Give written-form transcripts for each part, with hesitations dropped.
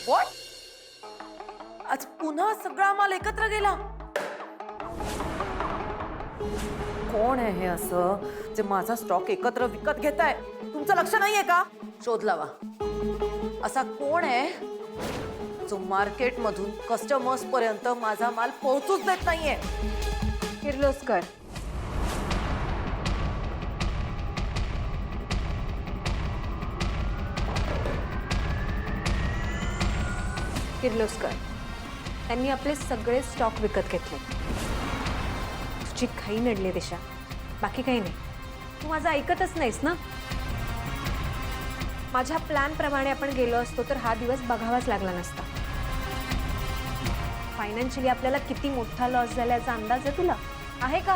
What? आज पुन्हा सगळा माल एकत्र गेला? कोण आहे हे असं जे माझा स्टॉक एकत्र विकत घेताय? तुमचं लक्ष नाहीये का? शोध लावा. असा कोण आहे जो मार्केट मधून कस्टमर्स पर्यंत माझा माल पोहोचूच देत नाहीये? किर्लोस्कर. किर्लोस्कर. त्यांनी आपले सगळे स्टॉक विकत घेतले. तुझी घाई नडली दिशा, बाकी काही नाही. तू माझं ऐकतच नाहीस ना. माझ्या प्लॅन प्रमाणे आपण गेलो असतो तर हा दिवस बघावाच लागला नसता. फायनान्शियली आपल्याला किती मोठा लॉस झाला याचा अंदाज आहे तुला? आहे का?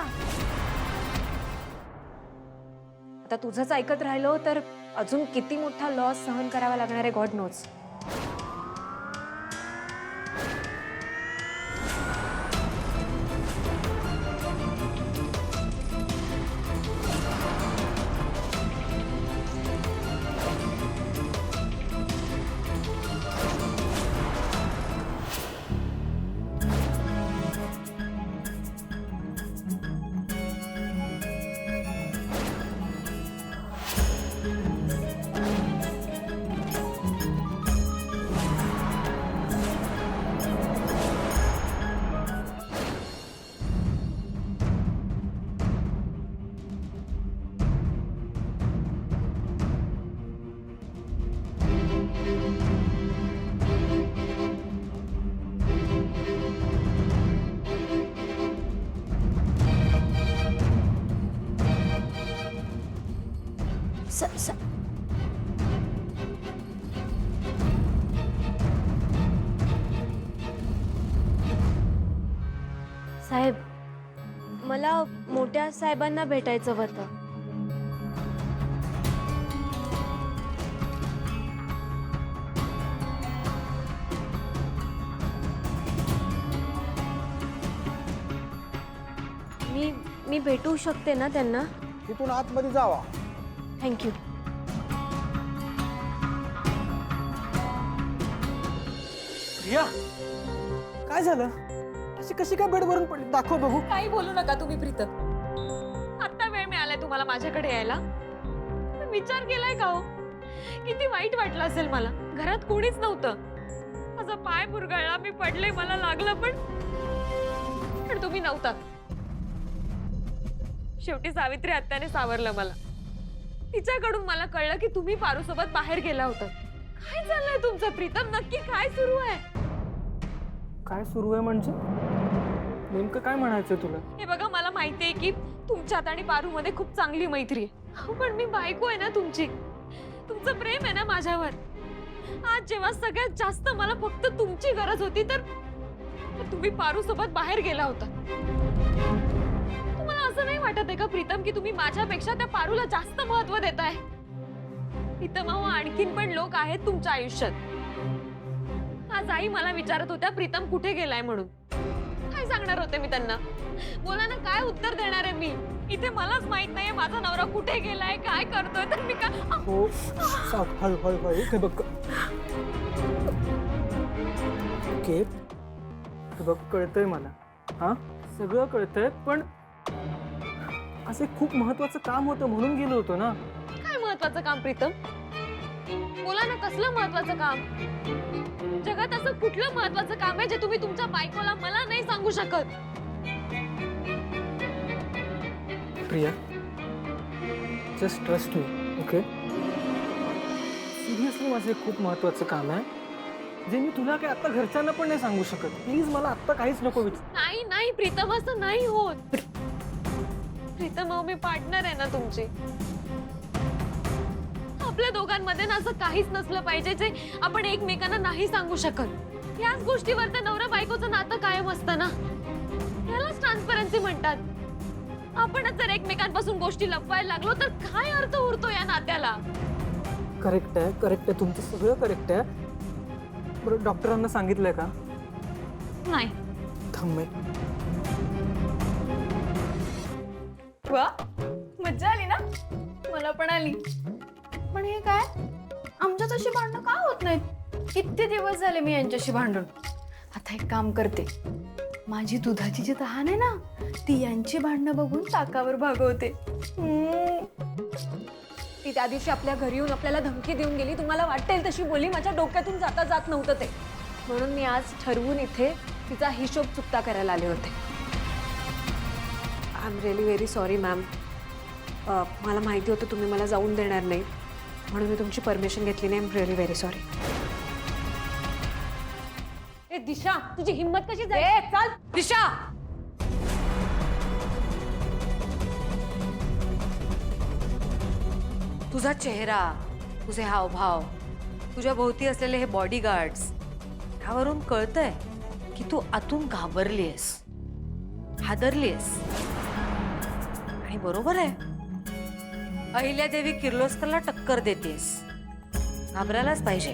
आता तुझंच ऐकत राहिलो तर अजून किती मोठा लॉस सहन करावा लागणार आहे, गॉड नोज. साहेब, मला मोठ्या साहेबांना भेटायचं होतं. मी भेटू शकते ना त्यांना? तिथून आतमध्ये जावा. थँक्यू. प्रिया, काय झालं? अशी कशी काय बेड भरून पडली? दाखव बघू. काही बोलू नका तुम्ही प्रीतम. आता वेळ मिळालाय तुम्हाला माझ्याकडे यायला? विचार केलाय का हो? किती वाईट वाटलं असेल मला. घरात कोणीच नव्हतं. माझा पाय मुरगळला, मी पडले, मला लागलं, पण तुम्ही नव्हता. शेवटी सावित्री आत्याने सावरलं मला. तिच्याकडून मला कळलं की तुम्ही पारूसोबत बाहेर गेला होता. काय चाललंय तुमचं प्रीतम? नक्की काय सुरू आहे? काय सुरू आहे म्हणजे? नेमकं काय म्हणायचं तुला? हे बघा, मला माहितीये की तुमच्यात आणि पारू मध्ये खूप चांगली मैत्री आहे, पण मी बायको आहे ना तुमची. तुमचं प्रेम आहे ना माझ्यावर. आज जेव्हा सगळ्यात जास्त मला फक्त तुमची गरज होती तर तुम्ही पारू सोबत बाहेर गेला होता. तुम्हाला असं नाही वाटत आहे का प्रीतम की तुम्ही माझ्यापेक्षा त्या पारूला जास्त महत्त्व देताय? प्रीतम, आणखीन पण लोक आहेत तुमच्या आयुष्यात. आज आई मला विचारत होत्या प्रीतम कुठे गेलाय म्हणून. काय सांगणार होते मी त्यांना? बोला ना, काय उत्तर देणार आहे मी? इथे मलाच माहित नाहीये माझा नवरा कुठे गेलाय, काय करतोय, तर मी काय? हो, हळू हळू हळू. हे बघ, ओके, हे बघ, कळतंय मला. हा, सगळं कळतंय, पण असे खूप महत्वाचं काम होतं म्हणून गेलो होतो ना. काय महत्वाचं काम प्रीतम? बोला ना, कसलं महत्वाचं काम? जगात असं कुठलं महत्वाचं काम आहे जे तुम्ही तुमच्या बायकोला मला नाही सांगू शकत? Priya, just trust me, okay? Seriously माझं एक खूप महत्वाचं काम आहे जे मी तुला काय आता घरच्यांना पण नाही सांगू शकत. प्लीज मला आता काहीच नको विचार. नाही नाही प्रीतम, असं नाही होत. प्रीतम, मी पार्टनर आहे ना तुमची. आपल्या दोघांमध्ये ना असं काहीच नसलं पाहिजे जे आपण एकमेकांना नाही सांगू शकत. याच गोष्टीवर तर नवरा बायकोचं नातं कायम असतं ना. यालाच ट्रान्सपरन्सी म्हणतात. आपणच जर एकमेकांपासून गोष्टी लपवायला लागलो तर काय अर्थ उरतो या नात्याला? करेक्ट आहे, करेक्ट आहे, तुमचं सगळं करेक्ट आहे. बरं, डॉक्टरांना सांगितलंय का? नाही. थांब. वा, मज्जा आली ना? मला पण आली. पण हे काय, आमच्यात अशी भांडणं का होत नाहीत? किती दिवस झाले मी यांच्याशी भांडून. आता एक काम करते, माझी दुधाची जी तहान आहे ना ती यांची भांडणं बघून ताकावर भागवते. ती त्या दिवशी आपल्या घरी येऊन आपल्याला धमकी देऊन गेली, तुम्हाला वाटेल तशी बोली, माझ्या डोक्यातून जाता जात नव्हतं ते. म्हणून मी आज ठरवून इथे तिचा हिशोब चुकता करायला आले होते. I am really very sorry ma'am. मला माहिती होतं तुम्ही मला जाऊन देणार नाही, म्हणून मी तुमची परमिशन घेतली नाही. I am really very sorry. ए दिशा, तुझी हिंमत कशी झाली? चल दिशा. तुझा चेहरा, तुझे हावभाव, तुझ्या भोवती असलेले हे बॉडीगार्ड्स, ह्यावरून कळतंय की तू आतून घाबरलीयस, हादरलीयस. आणि बरोबर आहे, अहिल्यादेवी किर्लोस्करला टक्कर देतेस, घाबरायलाच पाहिजे.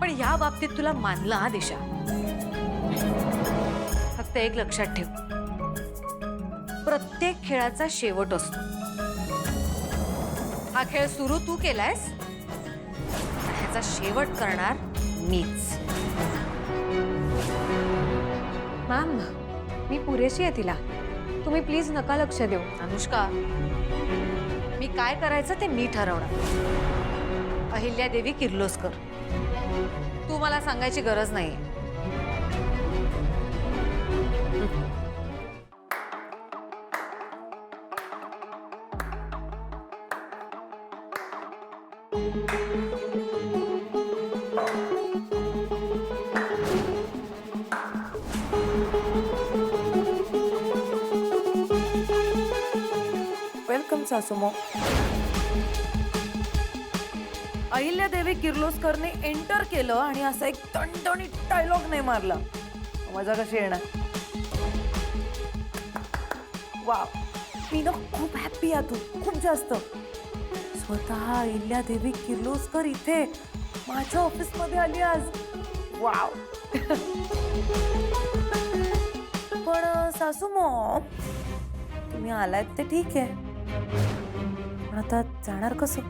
पण या बाबतीत तुला मानलं हा दिशा. फक्त एक लक्षात ठेव, प्रत्येक खेळाचा शेवट असतो. हा खेळ सुरू तू केलायस, ह्याचा शेवट करणार मीच. मॅम, मी पुरेशी आहे तिला. तुम्ही प्लीज नका लक्ष देऊ. अनुष्का, मी काय करायचं ते मी ठरवणार. अहिल्यादेवी किर्लोस्कर, तू मला सांगायची गरज नाही. वेलकम सासूमो. अहिल्यादेवी किर्लोस्करने एंटर केलं आणि असा एक टणटणीत डायलॉग नाही मारला. मजा कशी येणार? वा, मी ना खूप हॅप्पी आहे तू, खूप जास्त. स्वतः अहिल्यादेवी किर्लोस्कर इथे माझ्या ऑफिसमध्ये आली आज. वाव. पण सासूमो, तुम्ही आलात ते ठीक आहे, पण आता जाणार कसं?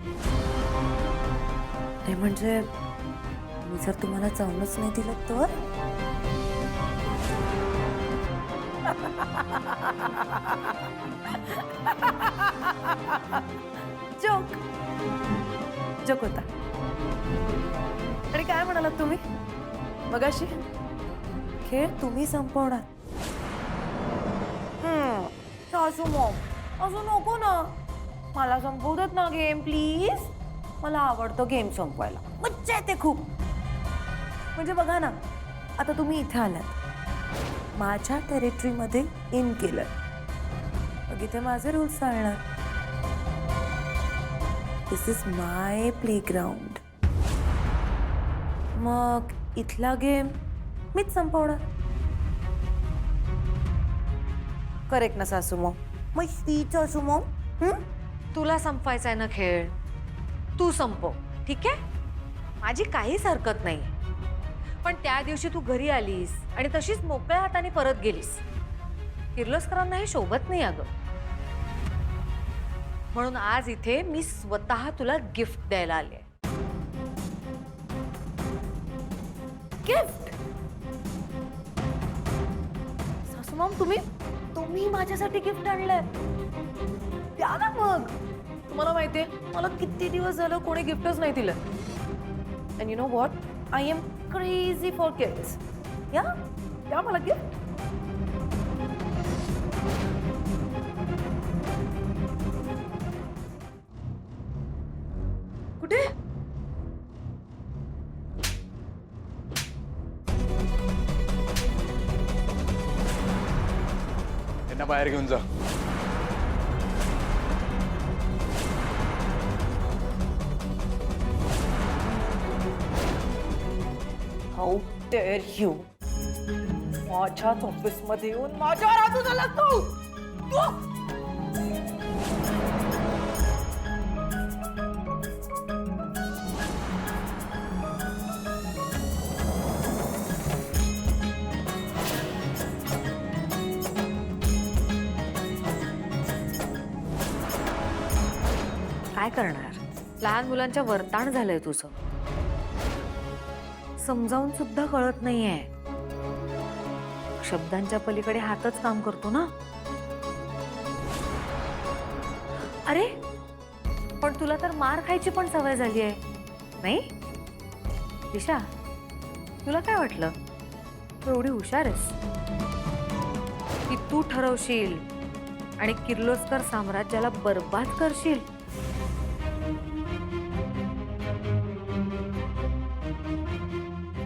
नाही म्हणजे मी जर तुम्हाला जाऊनच नाही दिलं तर? जोक जोक होता. आणि काय म्हणालात तुम्ही मगाशी? खेळ तुम्ही संपवणार. सासू मॉम, असं नको ना, मला संपवू देत ना गेम प्लीज. मला आवडतं गेम संपवायला, मज्जा येते खूप. म्हणजे बघा ना, आता तुम्ही इथे आलात, माझ्या टेरिटरीमध्ये इन केलं, मग इथे माझे रूल्स चालणार. दिस इज माय प्लेग्राऊंड. मग इथला गेम मीच संपवणार. करेक्ट ना सासूमो? मग स्पीच सासूमो, तुला संपवायचा आहे ना खेळ, तू संपव, ठीक आहे? माझी काहीच हरकत नाही. पण त्या दिवशी तू घरी आलीस आणि तशीच मोकळ्या हाताने परत गेलीस. किर्लोस्करांना हे शोभत नाही अगं. म्हणून आज इथे मी स्वतः तुला गिफ्ट द्यायला आले. गिफ्ट? सासूमॉम, तुम्ही माझ्यासाठी गिफ्ट आणलंय? द्या ना मग. तुम्हाला माहितीये, मला किती दिवस झालं कोणी गिफ्टच नाही दिलं. And you know what, I am crazy for gifts. या मला गिफ्ट. कुठे? त्यांना बाहेर घेऊन जा. हाऊ डेअर यू, माझ्याच ऑफिसमध्ये येऊन माझ्यावर हात उचलला तू. काय करणार? लहान मुलांच्या वर्ताण झालंय तुझं. समजावून सुद्धा कळत नाहीये. शब्दांच्या पलीकडे हातच काम करतो ना. अरे पण तुला तर मार खायची पण सवय झाली आहे नाही दिशा? तुला काय वाटलं तू एवढी हुशार आहेस की तू ठरवशील आणि किर्लोस्कर साम्राज्याला बर्बाद करशील?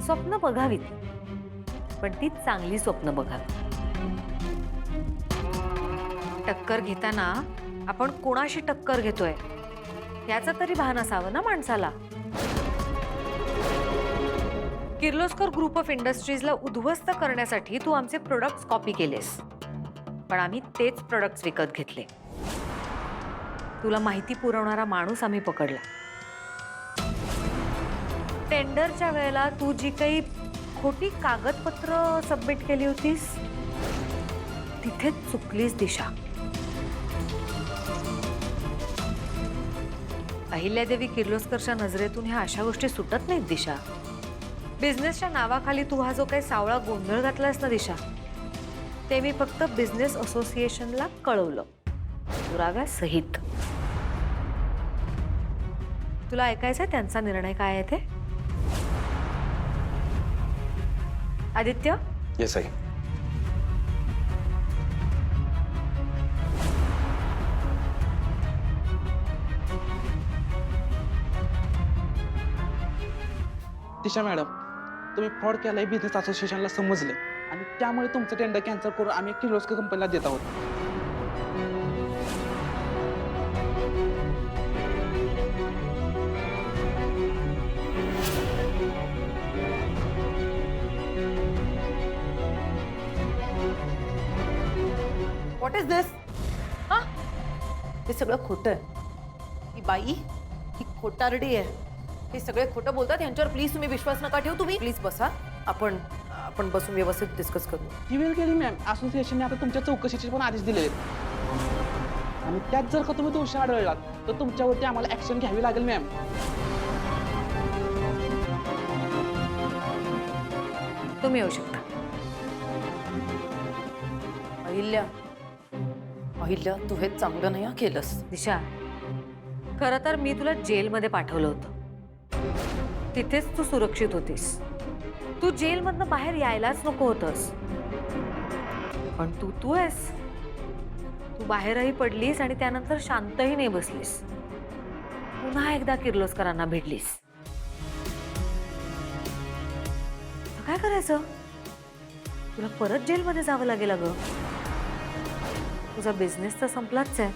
स्वप्न बघावीत, पण ती चांगली स्वप्न बघावी. टक्कर घेताना आपण कोणाशी टक्कर घेतोय याचं तरी भान असावं ना माणसाला. किर्लोस्कर ग्रुप ऑफ इंडस्ट्रीजला उद्ध्वस्त करण्यासाठी तू आमचे प्रोडक्ट्स कॉपी केलेस, पण आम्ही तेच प्रोडक्ट्स विकत घेतले. तुला माहिती पुरवणारा माणूस आम्ही पकडला. टेंडरच्या वेळेला तू जी काही खोटी कागदपत्र सबमिट केली होतीस तिथेच चुकलीस दिशा. अहिल्यादेवी किर्लोस्करच्या नजरेतून ह्या अशा गोष्टी सुटत नाहीत दिशा. बिझनेसच्या नावाखाली तू हा जो काही सावळा गोंधळ घातलास ना दिशा, ते मी फक्त बिझनेस असोसिएशनला कळवलं पुराव्यासहित. तुला ऐकायचंय त्यांचा निर्णय काय आहे ते? Aditya, yes I. Disha madam, तुम्ही फ्रॉड केलाय बिझनेस असोसिएशनला समजले आणि त्यामुळे तुमचं टेंडर कॅन्सल करून आम्ही किर्लोस्कर कंपनीला देत आहोत. व्हॉट इज दिस? हा, हे सगळं खोटं आहे. ही बाई ही खोटारडी आहे. हे सगळे खोटं बोलतात. यांच्यावर प्लीज तुम्ही विश्वास नका ठेवू. तुम्ही प्लीज बसा, आपण बसून व्यवस्थित डिस्कस करू. ही वेळ केली मॅम. असोसिएशनने आता तुमच्या चौकशीचे पण आदेश दिलेले आहेत आणि त्यात जर का तुम्ही दोषी आढळलात तर तुमच्यावरती आम्हाला ऍक्शन घ्यावी लागेल मॅम. तुम्ही येऊ शकता. अहिल्या, अहिल्या, तू हे चांगलं नाही केलंस. दिशा, खरं तर मी तुला जेलमध्ये पाठवलं होतं. तिथेच तू सुरक्षित होतीस. तू जेलमधनं बाहेर यायलाच नको होतंस. पण तू आहेस. तू बाहेरही पडलीस आणि त्यानंतर शांतही नाही बसलीस. पुन्हा एकदा किर्लोस्करांना भिडलीस. काय करायचं? तुला परत जेलमध्ये जावं लागेल अगं. तुझा बिझनेस तर संपलाच आहे.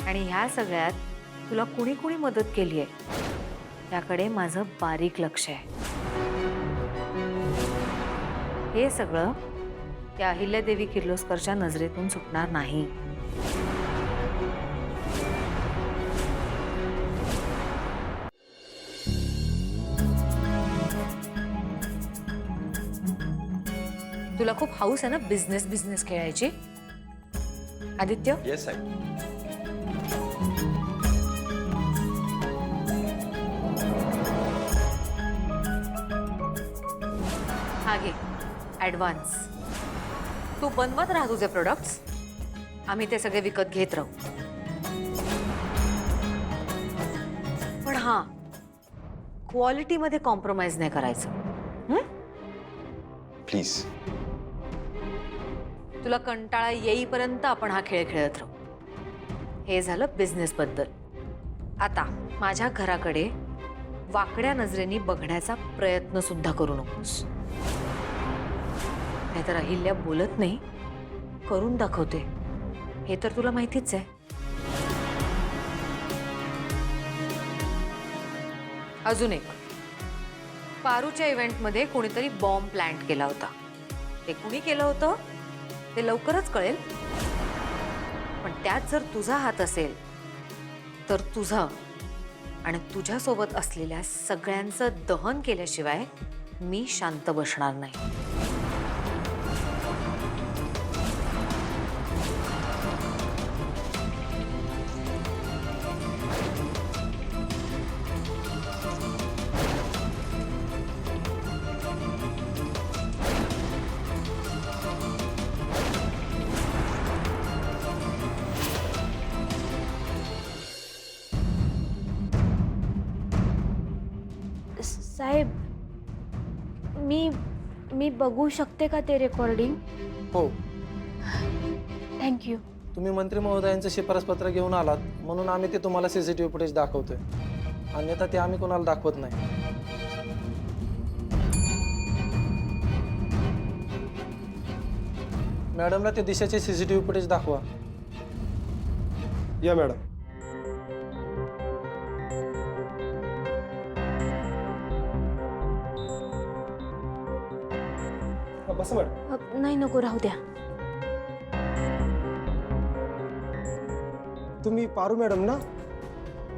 आणि ह्या सगळ्यात तुला कुणी कुणी मदत केली आहे त्याकडे माझं बारीक लक्ष आहे. हे सगळं त्या अहिल्यादेवी किर्लोस्करच्या नजरेतून सुटणार नाही. तुला खूप हाऊस आहे ना बिझनेस खेळायची आदित्य? Yes I. हा घे ॲडव्हान्स. तू बनवत राहा तुझे प्रोडक्ट्स. आम्ही ते सगळे विकत घेत राहू. पण हा, क्वालिटीमध्ये कॉम्प्रोमाइज नाही करायचं. प्लीज. तुला कंटाळा येईपर्यंत आपण हा खेळ खेळत राहू. हे झालं बिझनेस बद्दल. आता माझ्या घराकडे वाकड्या नजरेने बघण्याचा प्रयत्न सुद्धा करू नकोस. नाहीतर अहिल्या बोलत नाही, करून दाखवते. हे तर तुला माहितीच आहे. अजून एक, पारूच्या इव्हेंटमध्ये कोणीतरी बॉम्ब प्लांट केला होता. ते कुणी केलं होतं ते लवकरच कळेल. पण त्यात जर तुझा हात असेल तर तुझं आणि तुझ्यासोबत असलेल्या सगळ्यांचं दहन केल्याशिवाय मी शांत बसणार नाही. साहेब मी बघू शकते का ते रेकॉर्डिंग? हो, थँक्यू. तुम्ही मंत्री महोदयांचं शिफारस पत्र घेऊन आलात म्हणून आम्ही ते तुम्हाला CCTV फुटेज दाखवतोय. अन्यथा ते आम्ही कोणाला दाखवत नाही. मॅडमला ते दिशाचे CCTV फुटेज दाखवा. या मॅडम. बस मॅडम. नाही नको, राहू द्या. तुम्ही पारू मॅडम ना,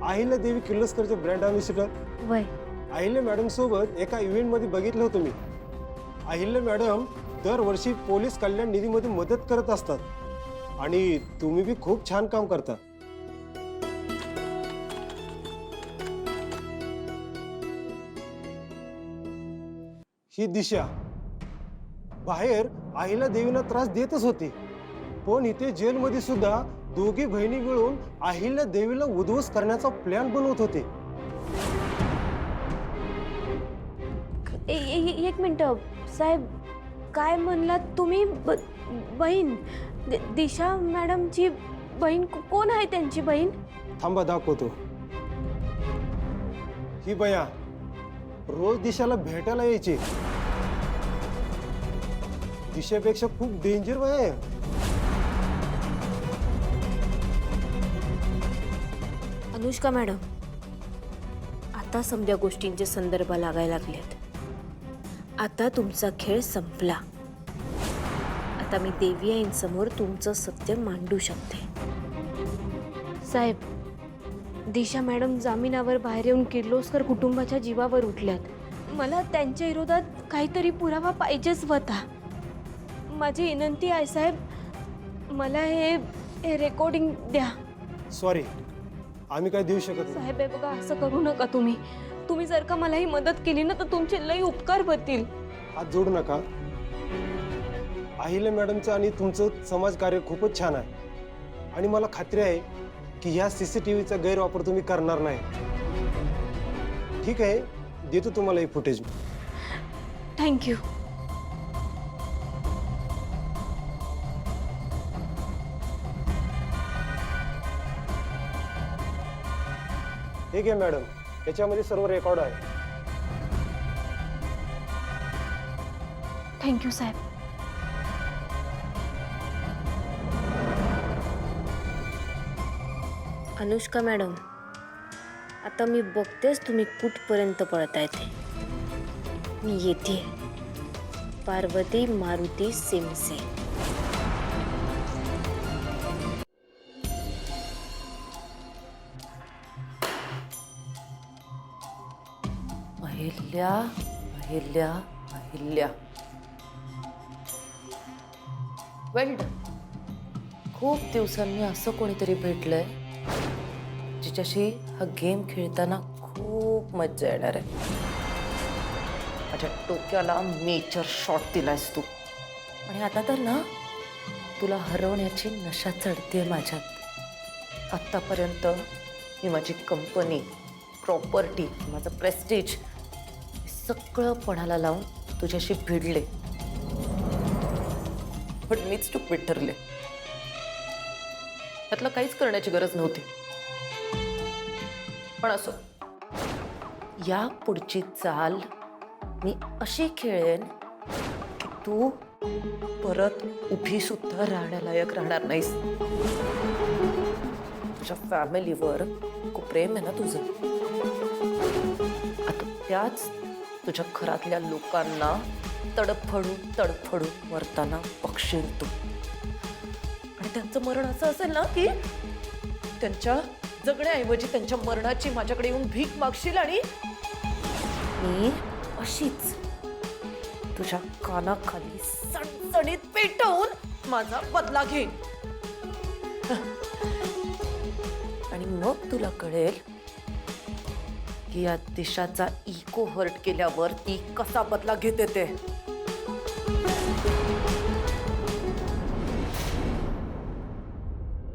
अहिल्या देवी किर्लोस्करचे ब्रँड अम्बॅसिडर. वय अहिल्या मॅडम सोबत एका इव्हेंट मध्ये बघितलं होतं मी. अहिल्या मॅडम दरवर्षी पोलीस कल्याण निधीमध्ये मदत करत असतात आणि तुम्ही बी खूप छान काम करता. ही दिशा बाहेर अहिल्या देवींना त्रास देतच होती, पण इथे जेलमध्ये सुद्धा दोघी बहिणी मिळून अहिल्या देवीला उद्ध्वस्त करण्याचा प्लॅन बनवत होते. एक मिनिट साहेब, काय म्हणलात तुम्ही? बहीण दिशा मॅडमची बहीण? कोण आहे त्यांची बहीण? थांबा दाखवतो. ही बया रोज दिशाला भेटायला यायची. दिशापेक्षा खूप डेंजर बाय आहे. अनुष्का मॅडम, आता समजा गोष्टींचे संदर्भ लागायला लागलेत. आता तुमचा खेळ संपला. आता मी देवी आईंसमोर तुमचं सत्य मांडू शकते. साहेब, दिशा मॅडम जामिनावर बाहेर येऊन किर्लोस्कर कुटुंबाच्या जीवावर उठल्यात. मला त्यांच्या विरोधात काहीतरी पुरावा पाहिजेच होता. माझी विनंती आहे साहेब, मला हे रेकॉर्डिंग द्या. सॉरी, आम्ही काय देऊ शकत नाही. साहेब हे बघा, असं करू नका. तुम्ही जर का मला ही मदत केली ना तर तुमचे लई उपकार होतील. हात जोडू नका. अहिल्या मॅडमचं आणि तुमचं समाजकार्य खूपच छान आहे आणि मला खात्री आहे की ह्या CCTVचा गैरवापर तुम्ही करणार नाही. ठीक आहे, देतो तुम्हाला हे फुटेज. थँक्यू. ठीक आहे मॅडम, याच्यामध्ये सर्व रेकॉर्ड आहे. थँक्यू साहेब. अनुष्का मॅडम, आता मी बघतेच तुम्ही कुठपर्यंत पळताय ते. मी येते. पार्वती मारुती सिमसे. अहिल्या अहिल्या अहिल्या. वेल डन. खूप दिवसांनी असं कोणीतरी भेटलंय जिच्याशी हा गेम खेळताना खूप मज्जा येणार आहे. माझ्या डोक्याला मेजर शॉट दिलायस तू, आणि आता तर ना तुला हरवण्याची नशा चढते माझ्यात. आत्तापर्यंत मी माझी कंपनी, प्रॉपर्टी, माझं प्रेस्टीज सगळं पणाला लावून तुझ्याशी भिडले, पण मीच स्टुपिड ठरले. त्यातलं काहीच करण्याची गरज नव्हती. पण असो, या पुढची चाल मी अशी खेळेन की तू परत उभी सुद्धा राहण्यालायक राहणार नाहीस. तुझ्या फॅमिलीवर खूप प्रेम आहे ना तुझं. आता त्याच तुझ्या घरातल्या लोकांना तडफडून मरताना बघशील तू. आणि त्यांचं मरण असं असेल ना की त्यांच्या जगण्याऐवजी त्यांच्या मरणाची माझ्याकडे येऊन भीक मागशील आणि मी अशीच तुझ्या कानाखाली सणसणीत पेटवून माझा बदला घेईन. आणि मग तुला कळेल की या दिशाचा इको हर्ट केल्यावर ती कसा बदला घेते ते.